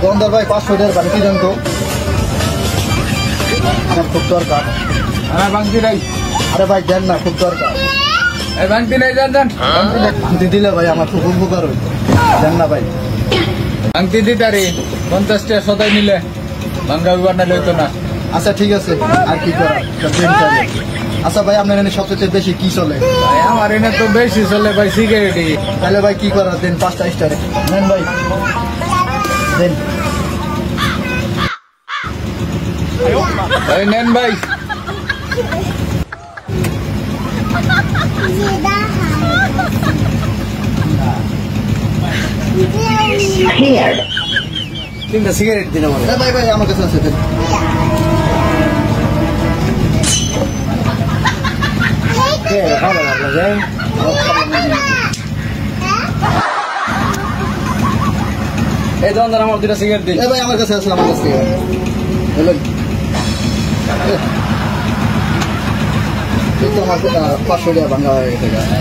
দোকানদার ভাই 500 টাকার বাড়ি কি জানতো আমার খুব দরকার। ভাঙতি নাই। আরে ভাই দেন না, খুব দরকার। ভাঙতি নাই, যান ভাঙতি দিলে ভাই আমার খুব উপকার হইতো, দেন না ভাই। ভাঙতি দিতারি 50 টাকা সদাই নিলে ভাঙ্গা বিবার না লইতো না। আচ্ছা ঠিক আছে, আর কি করা। আচ্ছা ভাই আপনার এখানে সবচেয়ে বেশি কি চলে? ভাই আমার এনে তো বেশি চলে ভাই সিগারেটই। তাহলে ভাই কি করার, দেন 5টা স্টারে নেন ভাই, দেন ভাই নেন ভাই। তিনটা সিগারেট দিন আমার। ভাই ভাই আমার কাছে আছে, দেন। ভালো লাগলো যাই। এই দোকানদার আমার 2টা সিগারেট দিন। ভাই আমার কাছে আছে, আমার কাছে বলুন। এই তো আমার 500 টাকা ভাঙা হয়ে গেছে।